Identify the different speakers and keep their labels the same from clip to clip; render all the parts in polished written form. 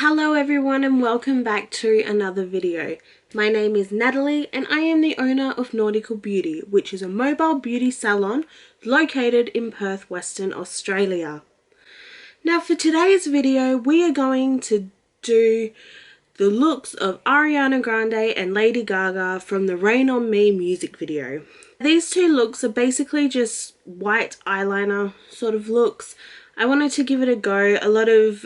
Speaker 1: Hello everyone and welcome back to another video. My name is Natalie and I am the owner of Nautical Beauty, which is a mobile beauty salon located in Perth, Western Australia. Now for today's video we are going to do the looks of Ariana Grande and Lady Gaga from the Rain On Me music video. These two looks are basically just white eyeliner sort of looks. I wanted to give it a go. A lot of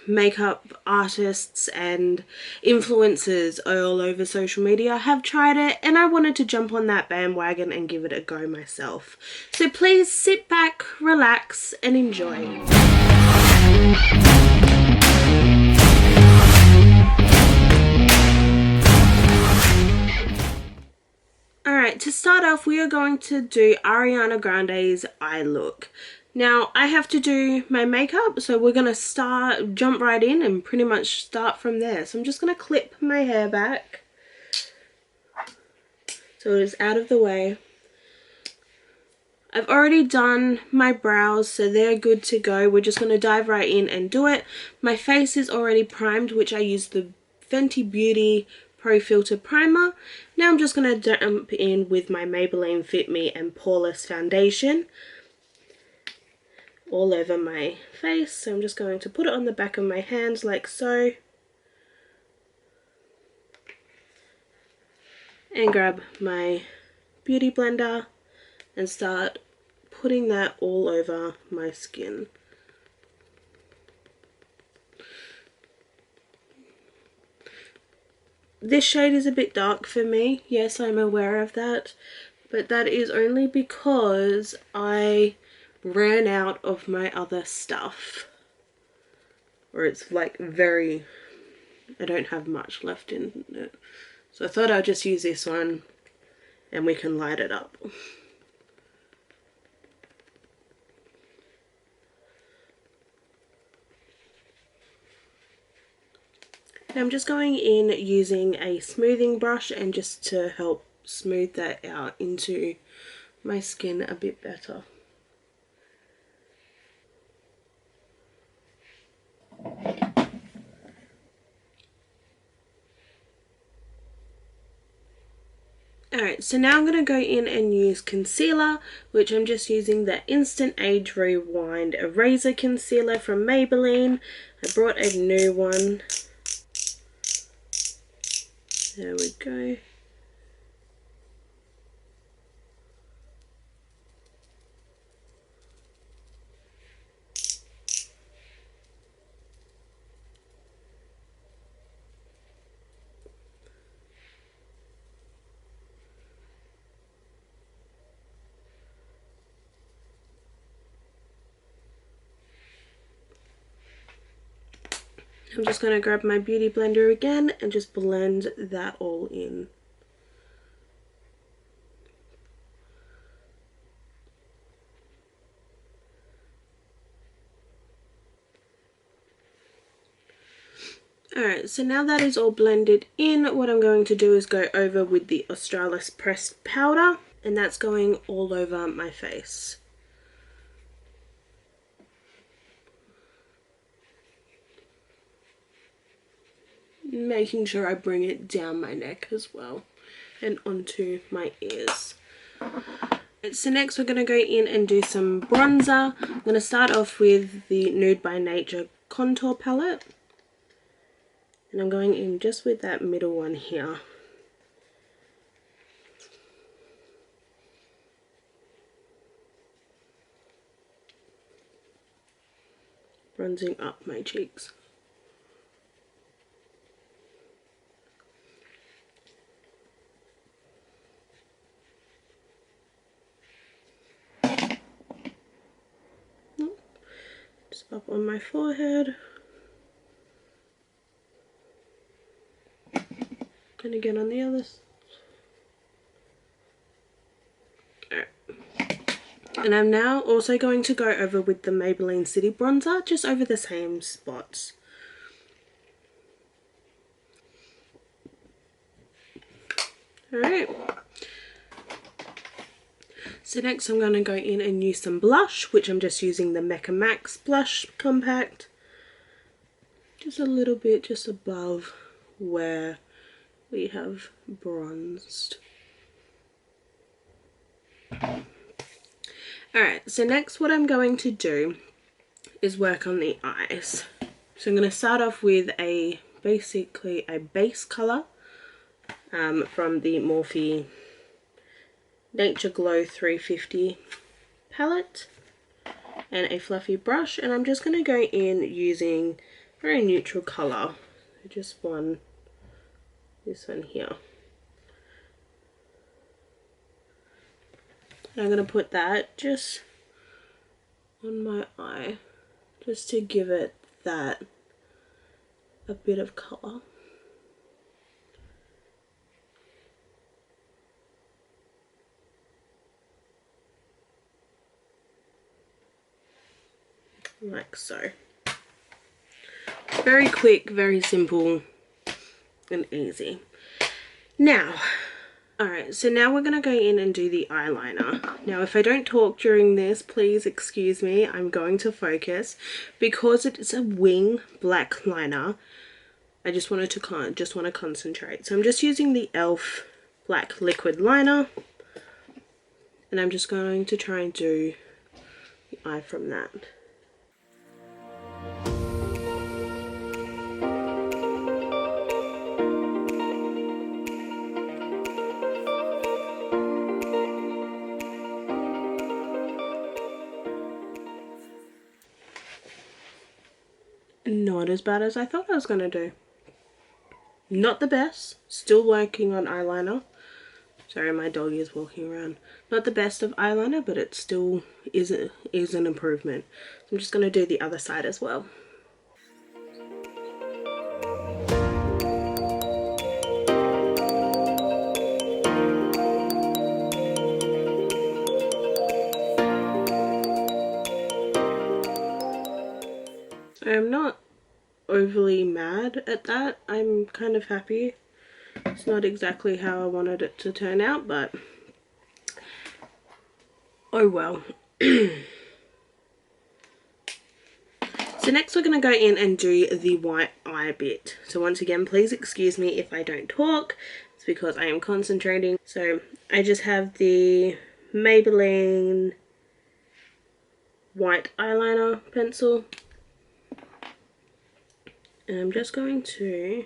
Speaker 1: makeup artists and influencers all over social media have tried it and I wanted to jump on that bandwagon and give it a go myself. So please sit back, relax and enjoy. Alright, to start off we are going to do Ariana Grande's eye look. Now I have to do my makeup, so we're going to jump right in and pretty much start from there. So I'm just going to clip my hair back so it is out of the way. I've already done my brows, so they're good to go. We're just going to dive right in and do it. My face is already primed, which I use the Fenty Beauty Pro Filter Primer. Now I'm just going to jump in with my Maybelline Fit Me and Poreless foundation all over my face. So I'm just going to put it on the back of my hands like so. And grab my beauty blender and start putting that all over my skin. This shade is a bit dark for me. Yes, I'm aware of that. But that is only because I ran out of my other stuff. Or it's like I don't have much left in it. So I thought I'd just use this one and we can light it up. Now I'm just going in using a smoothing brush and just to help smooth that out into my skin a bit better. Alright, so now I'm going to go in and use concealer, which I'm just using the Instant Age Rewind Eraser Concealer from Maybelline. I brought a new one. There we go. I'm just going to grab my beauty blender again and just blend that all in. Alright, so now that is all blended in, what I'm going to do is go over with the Australis pressed powder, and that's going all over my face. Making sure I bring it down my neck as well and onto my ears. So next we're going to go in and do some bronzer. I'm going to start off with the Nude by Nature contour palette. And I'm going in just with that middle one here. Bronzing up my cheeks. Just up on my forehead. And again on the others. Alright. And I'm now also going to go over with the Maybelline City Bronzer, just over the same spots. Alright. So next I'm going to go in and use some blush, which I'm just using the Mecca Max Blush Compact. just a little bit just above where we have bronzed. Alright, so next what I'm going to do is work on the eyes. So I'm going to start off with basically a base colour from the Morphe Nature Glow 350 palette and a fluffy brush, and I'm just going to go in using very neutral colour, just this one here. And I'm going to put that just on my eye just to give it that a bit of colour. Like so. Very quick, very simple and easy. Now, alright, so now we're going to go in and do the eyeliner. Now if I don't talk during this, please excuse me, I'm going to focus. Because it's a wing black liner, I just want to concentrate. So I'm just using the e.l.f. black liquid liner, and I'm just going to try and do the eye from that. Not as bad as I thought I was going to do. Not the best. Still working on eyeliner. Sorry, my dog is walking around. Not the best of eyeliner, but it still is an improvement. I'm just going to do the other side as well. I'm not overly mad at that. I'm kind of happy. It's not exactly how I wanted it to turn out, but oh well. So next we're going to go in and do the white eye bit. So once again, please excuse me if I don't talk. It's because I am concentrating. So I just have the Maybelline white eyeliner pencil. And I'm just going to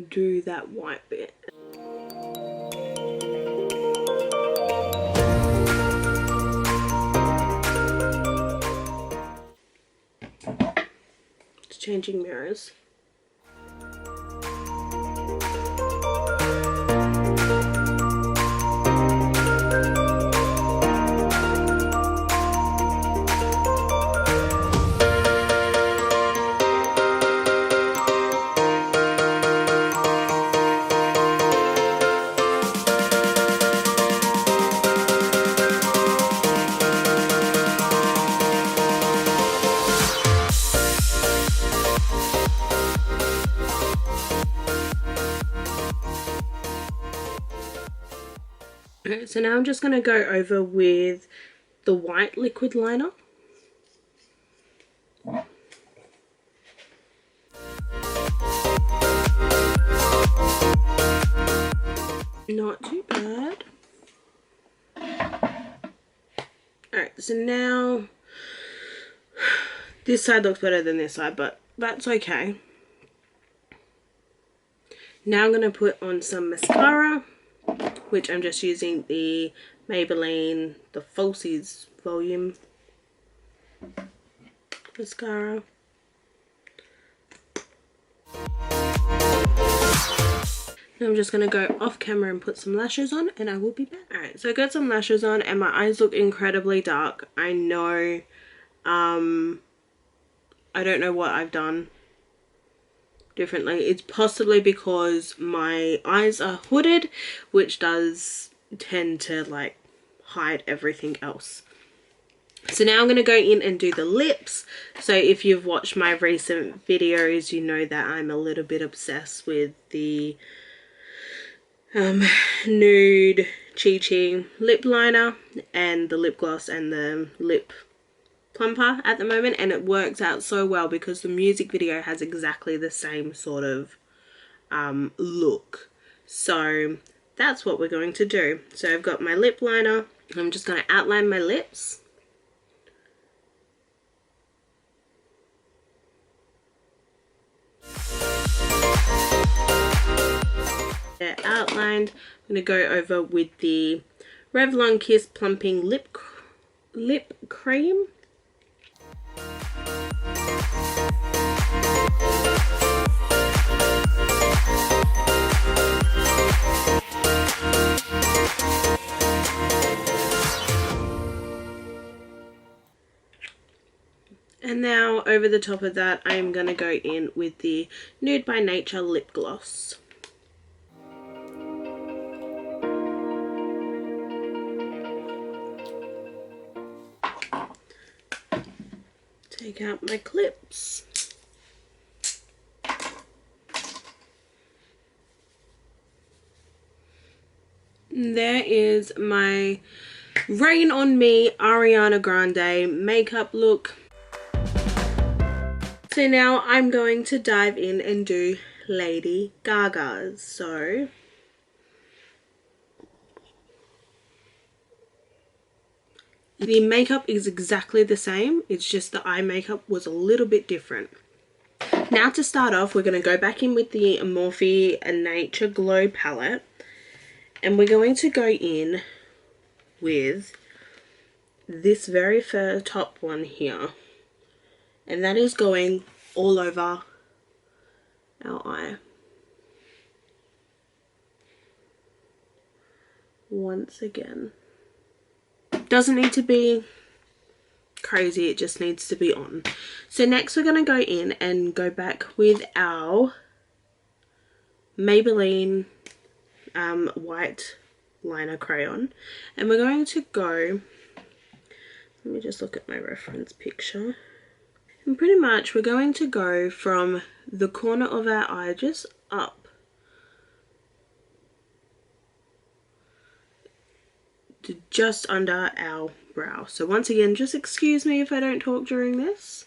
Speaker 1: do that white bit. It's changing mirrors. Okay, so now I'm just going to go over with the white liquid liner. Not too bad. Alright, so now this side looks better than this side, but that's okay. Now I'm going to put on some mascara, which I'm just using the Maybelline, the Falsies Volume mascara. Now I'm just going to go off camera and put some lashes on, and I will be back. Alright, so I got some lashes on and my eyes look incredibly dark. I know, I don't know what I've done differently. It's possibly because my eyes are hooded, which does tend to like hide everything else. So now I'm going to go in and do the lips. So if you've watched my recent videos, you know that I'm a little bit obsessed with the Nude ChiChi Lip Liner and the lip gloss and the lip plumper at the moment, and it works out so well because the music video has exactly the same sort of look. So that's what we're going to do. So I've got my lip liner. I'm just going to outline my lips. They're outlined. I'm going to go over with the Revlon Kiss Plumping Lip Creme. And now over the top of that, I am going to go in with the Nude by Nature lip gloss. Take out my clips. And there is my Rain on Me Ariana Grande makeup look. So now I'm going to dive in and do Lady Gaga's. So the makeup is exactly the same, it's just the eye makeup was a little bit different. Now to start off, we're going to go back in with the Morphe Nature Glow palette, and we're going to go in with this very first top one here. And that is going all over our eye. Once again. Doesn't need to be crazy, it just needs to be on. So next we're going to go in and go back with our Maybelline white liner crayon. And we're going to go, let me just look at my reference picture. And pretty much we're going to go from the corner of our eye just up to just under our brow. So once again, just excuse me if I don't talk during this.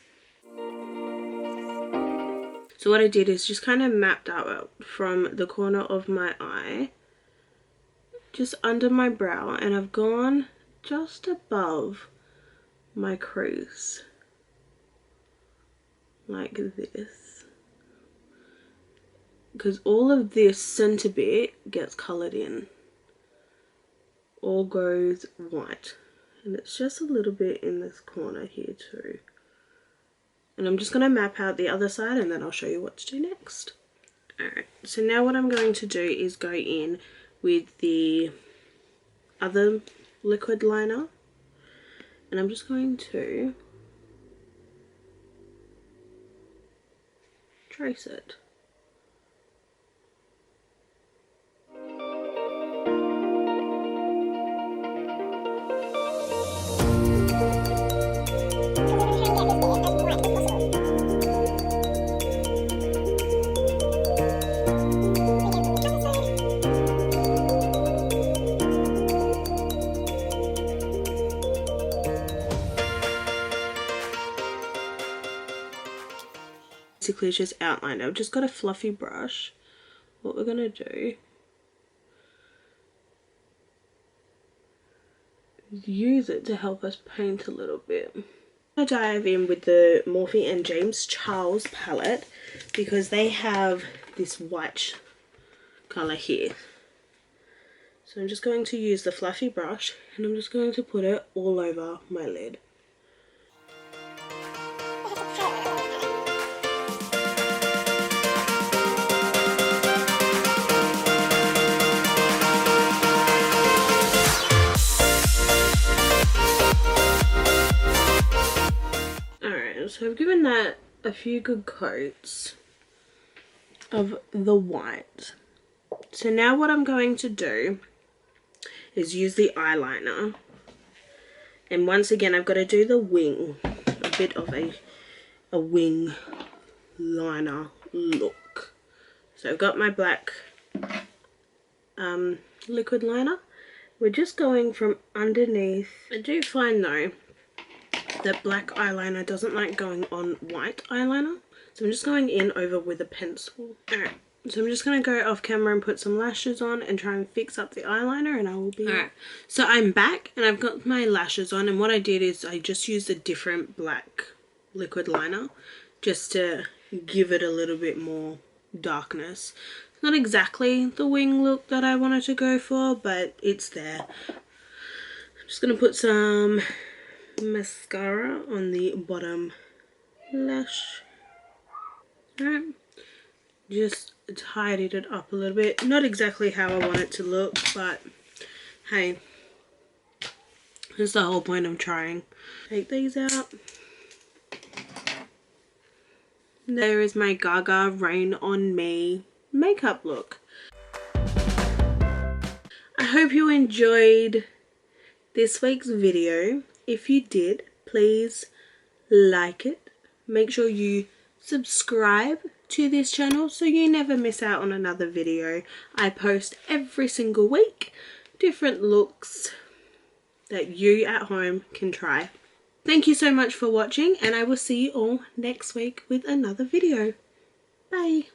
Speaker 1: So what I did is just kind of mapped out from the corner of my eye just under my brow, and I've gone just above my crease. Like this, because all of this center bit gets colored in, all goes white, and it's just a little bit in this corner here too. And I'm just going to map out the other side, and then I'll show you what to do next. Alright, so now what I'm going to do is go in with the other liquid liner, and I'm just going to trace it. Basically just outlined. I've just got a fluffy brush. What we're gonna do is use it to help us paint a little bit. I'm gonna dive in with the Morphe and James Charles palette because they have this white color here. So I'm just going to use the fluffy brush, and I'm just going to put it all over my lid. So I've given that a few good coats of the white. So now what I'm going to do is use the eyeliner, and once again I've got to do the wing, a bit of a wing liner look. So I've got my black liquid liner. We're just going from underneath. I do find though that black eyeliner doesn't like going on white eyeliner. So I'm just going in over with a pencil. Alright, so I'm just going to go off camera and put some lashes on and try and fix up the eyeliner, and I will be... Alright, so I'm back and I've got my lashes on, and what I did is I just used a different black liquid liner just to give it a little bit more darkness. Not exactly the wing look that I wanted to go for, but it's there. I'm just going to put some mascara on the bottom lash. Alright, just tidied it up a little bit. Not exactly how I want it to look, but hey, that's the whole point of trying. Take these out. There is my Gaga Rain on Me makeup look. I hope you enjoyed this week's video. If you did, please like it. Make sure you subscribe to this channel so you never miss out on another video. I post every single week different looks that you at home can try. Thank you so much for watching, and I will see you all next week with another video. Bye.